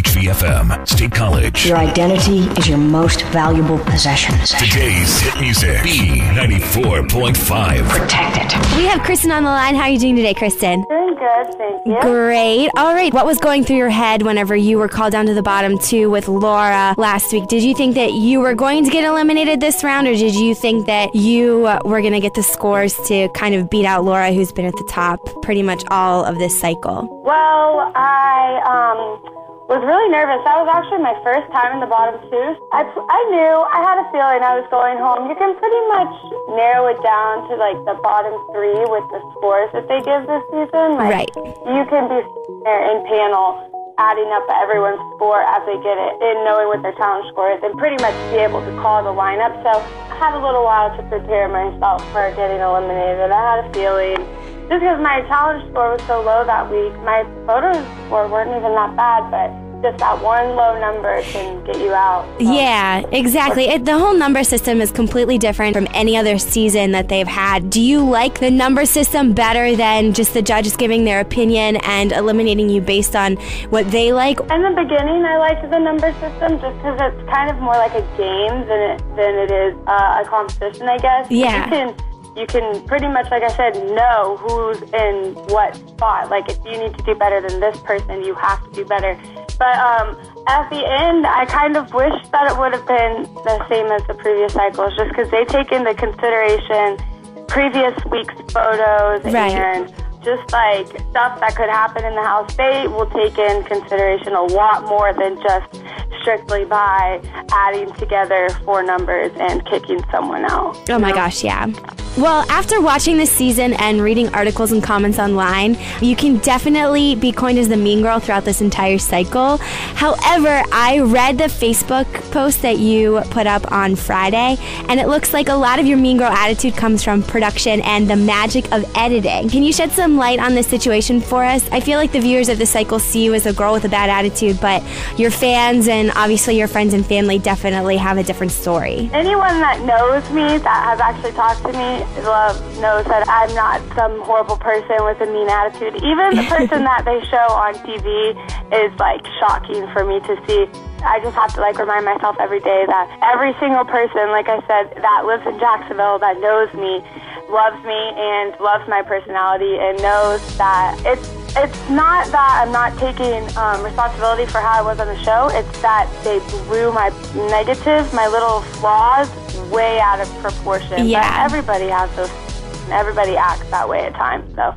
wbhv-fm State College. Your identity is your most valuable possession. Today's hit music, B94.5. Protect it. We have Kristin on the line. How are you doing today, Kristin? Doing good, thank you. Great. All right. What was going through your head whenever you were called down to the bottom two with Laura last week? Did you think that you were going to get eliminated this round, or did you think that you were going to get the scores to kind of beat out Laura, who's been at the top pretty much all of this cycle? Well, I was really nervous. That was actually my first time in the bottom two. I knew, I had a feeling I was going home. You can pretty much narrow it down to like the bottom three with the scores that they give this season. Like, right. You can be there in panel adding up everyone's score as they get it and knowing what their challenge score is and pretty much be able to call the lineup. So I had a little while to prepare myself for getting eliminated. I had a feeling. Just because my challenge score was so low that week, my photos weren't even that bad, but just that one low number can get you out. So. Yeah, exactly. The whole number system is completely different from any other season that they've had. Do you like the number system better than just the judges giving their opinion and eliminating you based on what they like? In the beginning, I liked the number system just because it's kind of more like a game than it is a competition, I guess. Yeah. You can pretty much, like I said, know who's in what spot. Like, if you need to do better than this person, you have to do better. But at the end, I kind of wish that it would have been the same as the previous cycles, just because they take into consideration previous week's photos and just like stuff that could happen in the house. They will take in consideration a lot more than just strictly by adding together four numbers and kicking someone out. Oh my gosh, yeah. Well, after watching this season and reading articles and comments online, you can definitely be coined as the mean girl throughout this entire cycle. However, I read the Facebook post that you put up on Friday, and it looks like a lot of your mean girl attitude comes from production and the magic of editing. Can you shed some light on this situation for us? I feel like the viewers of the cycle see you as a girl with a bad attitude, but your fans and obviously your friends and family definitely have a different story. Anyone that knows me, that has actually talked to me, knows that I'm not some horrible person with a mean attitude. Even the person that they show on TV is like shocking for me to see. I just have to like remind myself every day that every single person, like I said, that lives in Jacksonville, that knows me, loves me and loves my personality and knows that it's not that I'm not taking responsibility for how I was on the show. It's that they blew my negatives, my little flaws, way out of proportion. Yeah. But everybody has those. Everybody acts that way at times. So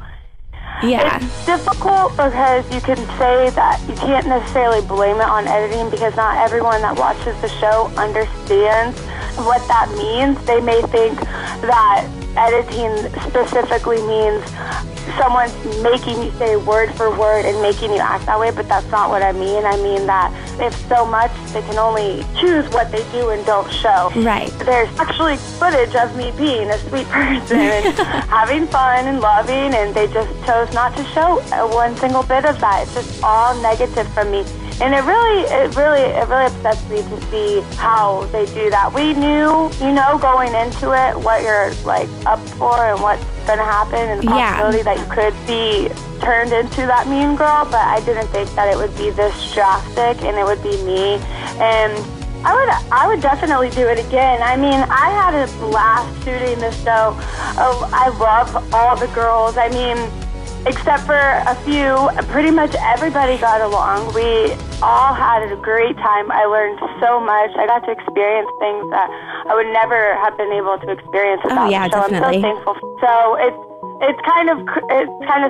yeah. It's difficult because you can say that you can't necessarily blame it on editing because not everyone that watches the show understands what that means. They may think that editing specifically means someone's making you say word for word and making you act that way, but that's not what I mean. I mean that if so much, they can only choose what they do and don't show. Right. There's actually footage of me being a sweet person and having fun and loving, and they just chose not to show one single bit of that. It's just all negative from me. And it really upsets me to see how they do that. We knew, going into it, what you're like up for and what's going to happen, and the possibility that you could be turned into that mean girl. But I didn't think that it would be this drastic, and it would be me. And I would definitely do it again. I mean, I had a blast shooting this show. Oh, I love all the girls. I mean, except for a few, pretty much everybody got along. We all had a great time. I learned so much. I got to experience things that I would never have been able to experience without the show. Definitely. I'm so thankful. So it's kind of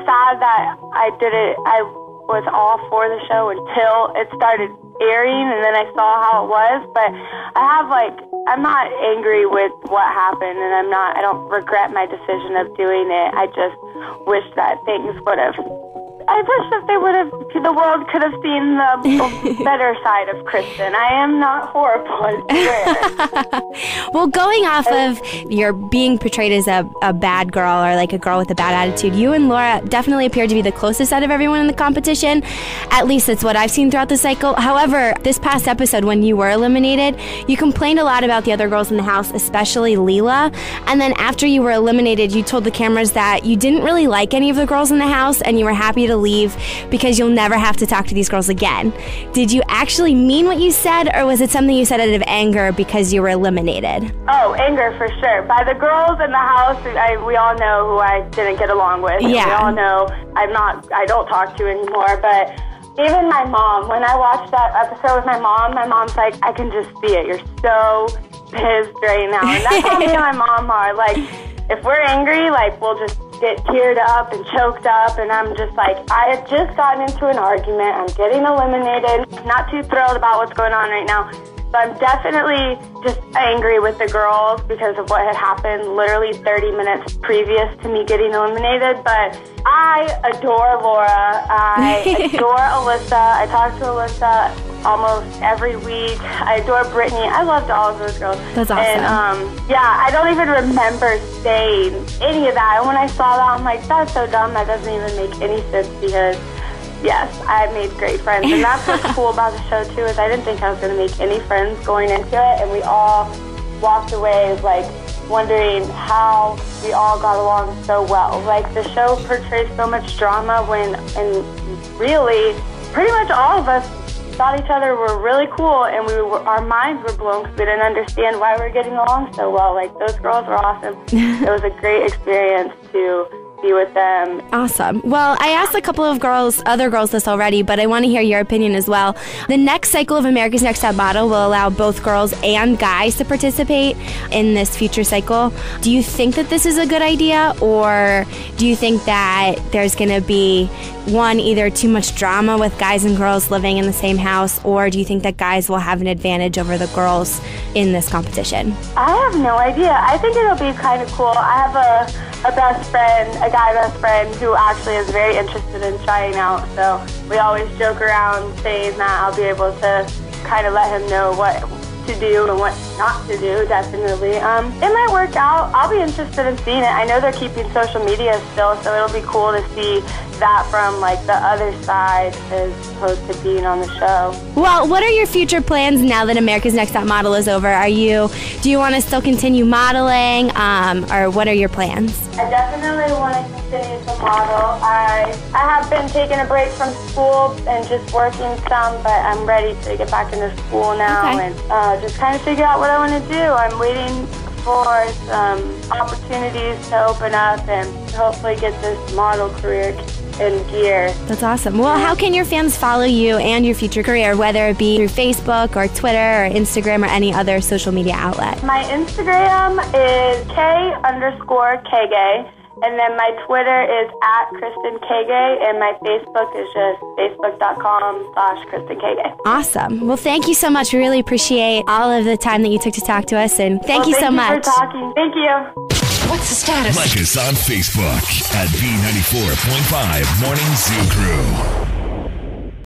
sad that I did it. I was all for the show until it started airing, and then I saw how it was. But I'm not angry with what happened, and I don't regret my decision of doing it. I just wish that things would have. I wish that the world could have seen the better side of Kristin. I am not horrible, I swear. Well, going off of your being portrayed as a bad girl or like a girl with a bad attitude, you and Laura definitely appeared to be the closest out of everyone in the competition. At least that's what I've seen throughout the cycle. However, this past episode when you were eliminated, you complained a lot about the other girls in the house, especially Leela. And then after you were eliminated, you told the cameras that you didn't really like any of the girls in the house and you were happy to leave because you'll never have to talk to these girls again. Did you actually mean what you said, or was it something you said out of anger because you were eliminated? Oh, anger for sure. By the girls in the house, we all know who I didn't get along with. Yeah. We all know I don't talk to anymore, but even my mom, when I watched that episode with my mom's like, I can just see it. You're so pissed right now. And that's how me and my mom are. Like, if we're angry, like, we'll just get teared up and choked up, and I'm just like, I had just gotten into an argument. I'm getting eliminated. Not too thrilled about what's going on right now. So I'm definitely just angry with the girls because of what had happened literally 30 minutes previous to me getting eliminated. But I adore Laura. I adore Alyssa. I talk to Alyssa almost every week. I adore Brittany. I loved all of those girls. That's awesome. And yeah, I don't even remember saying any of that. And when I saw that, I'm like, that's so dumb. That doesn't even make any sense because yes, I made great friends. And that's what's cool about the show, too, is I didn't think I was going to make any friends going into it. And we all walked away, like, wondering how we all got along so well. Like, the show portrays so much drama and really, pretty much all of us thought each other were really cool, and our minds were blown because we didn't understand why we were getting along so well. Like, those girls were awesome. It was a great experience to be with them. Awesome. Well, I asked a couple of other girls this already, but I want to hear your opinion as well. The next cycle of America's Next Top Model will allow both girls and guys to participate in this future cycle. Do you think that this is a good idea, or do you think that there's going to be either too much drama with guys and girls living in the same house, or do you think that guys will have an advantage over the girls in this competition? I have no idea. I think it'll be kind of cool. I have a guy best friend who actually is very interested in trying out, so we always joke around saying that I'll be able to kind of let him know what to do and what not to do, definitely. It might work out. I'll be interested in seeing it. I know they're keeping social media still, so it'll be cool to see that from like the other side as opposed to being on the show. Well, what are your future plans now that America's Next Top Model is over? Do you want to still continue modeling, or what are your plans? I definitely want to continue to model. I have been taking a break from school and just working some, but I'm ready to get back into school now and just kind of figure out what I want to do. I'm waiting for some opportunities to open up and hopefully get this model career in gear. That's awesome. Well, how can your fans follow you and your future career, whether it be through Facebook or Twitter or Instagram or any other social media outlet? My Instagram is K_Kagay, and then my Twitter is @Kristin Kagay, and my Facebook is just facebook.com/Kristin Kagay. Awesome. Well, thank you so much. We really appreciate all of the time that you took to talk to us, and thank you so much. Thank you for talking. Thank you. What's the status? Like us on Facebook at B94.5 Morning Zoo Crew.